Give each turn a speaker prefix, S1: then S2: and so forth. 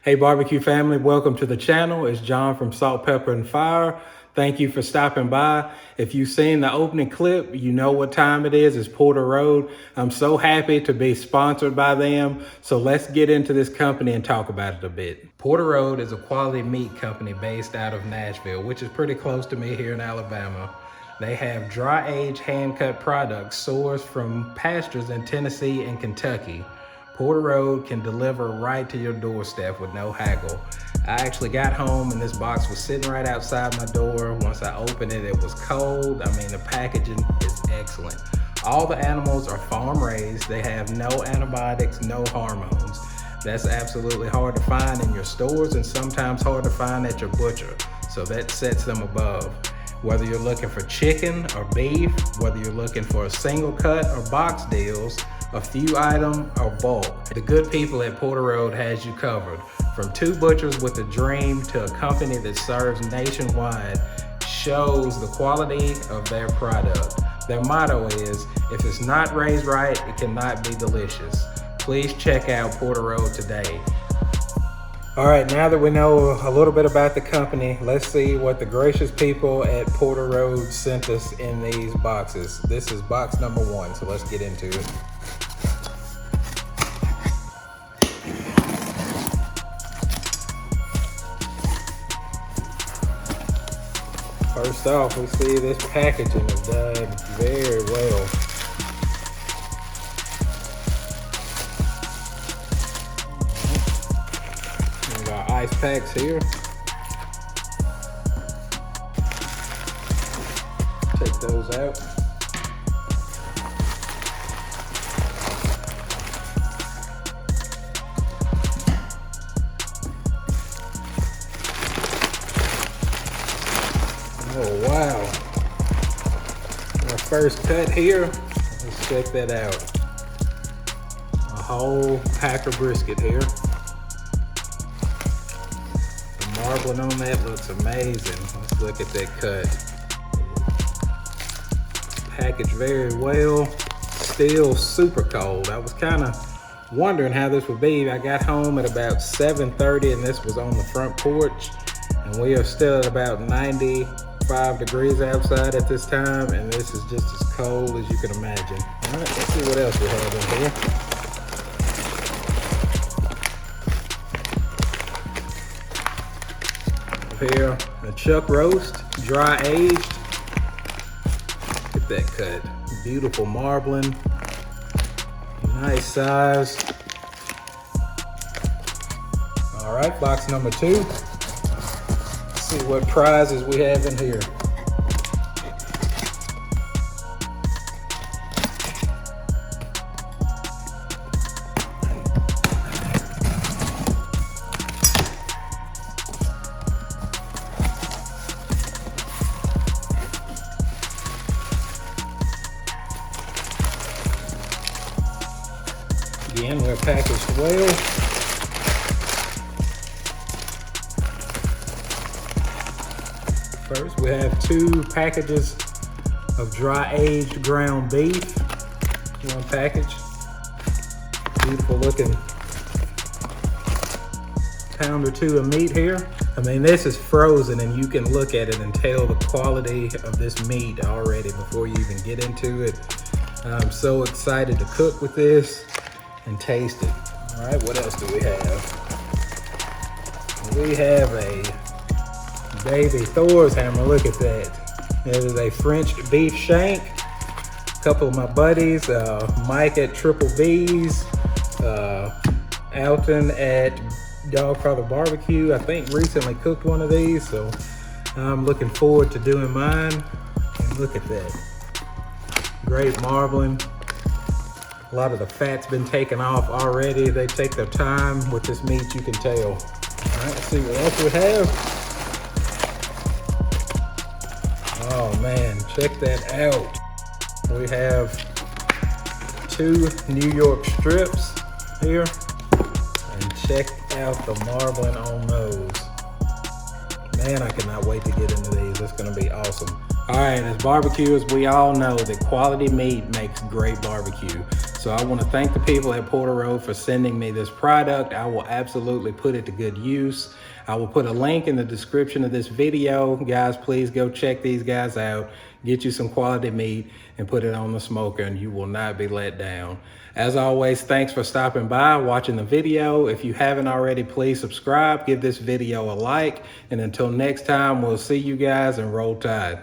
S1: Hey barbecue family, welcome to the channel. It's John from Salt, Pepper, and Fire. Thank you for stopping by. If you've seen the opening clip, you know what time it is. It's Porter Road. I'm so happy to be sponsored by them. So let's get into this company and talk about it a bit. Porter Road is a quality meat company based out of Nashville, which is pretty close to me here in Alabama. They have dry-aged hand-cut products sourced from pastures in Tennessee and Kentucky. Porter Road can deliver right to your doorstep with no haggle. I actually got home and this box was sitting right outside my door. Once I opened it, it was cold. I mean, the packaging is excellent. All the animals are farm raised. They have no antibiotics, no hormones. That's absolutely hard to find in your stores and sometimes hard to find at your butcher. So that sets them above. Whether you're looking for chicken or beef, whether you're looking for a single cut or box deals, a few item or bulk, the good people at Porter Road has you covered. From two butchers with a dream to a company that serves nationwide shows the quality of their product. Their motto is, if it's not raised right, it cannot be delicious. Please check out Porter Road today. All right, now that we know a little bit about the company, let's see what the gracious people at Porter Road sent us in these boxes. This is box number 1, so let's get into it. First off, we see this packaging is done very well. We got ice packs here. Take those out. Oh wow, our first cut here, let's check that out. A whole pack of brisket here. The marbling on that looks amazing. Let's look at that cut. Packaged very well, still super cold. I was kind of wondering how this would be. I got home at about 7:30 and this was on the front porch, and we are still at about 95 degrees outside at this time, and this is just as cold as you can imagine. All right, let's see what else we have in here. Here, a chuck roast, dry aged. Look at that cut. Beautiful marbling. Nice size. All right, box number 2. See what prizes we have in here. Again, we're packaged well. First, we have 2 packages of dry-aged ground beef. 1 package. Beautiful looking pound or 2 of meat here. I mean, this is frozen and you can look at it and tell the quality of this meat already before you even get into it. I'm so excited to cook with this and taste it. All right, what else do we have? We have a Davy Thor's hammer. Look at that. It is a French beef shank. A couple of my buddies, Mike at Triple B's, Alton at Dogfather Barbecue, I think recently cooked one of these, so I'm looking forward to doing mine. And look at that. Great marbling. A lot of the fat's been taken off already. They take their time with this meat, you can tell. All right, let's see what else we have. Oh man, check that out. We have 2 New York strips here. And check out the marbling on those. Man, I cannot wait to get into these. It's gonna be awesome. All right, as barbecuers, we all know that quality meat makes great barbecue. So I want to thank the people at Porter Road for sending me this product. I will absolutely put it to good use. I will put a link in the description of this video. Guys, please go check these guys out. Get you some quality meat and put it on the smoker, and you will not be let down. As always, thanks for stopping by, watching the video. If you haven't already, please subscribe, give this video a like, and until next time, we'll see you guys and roll tide.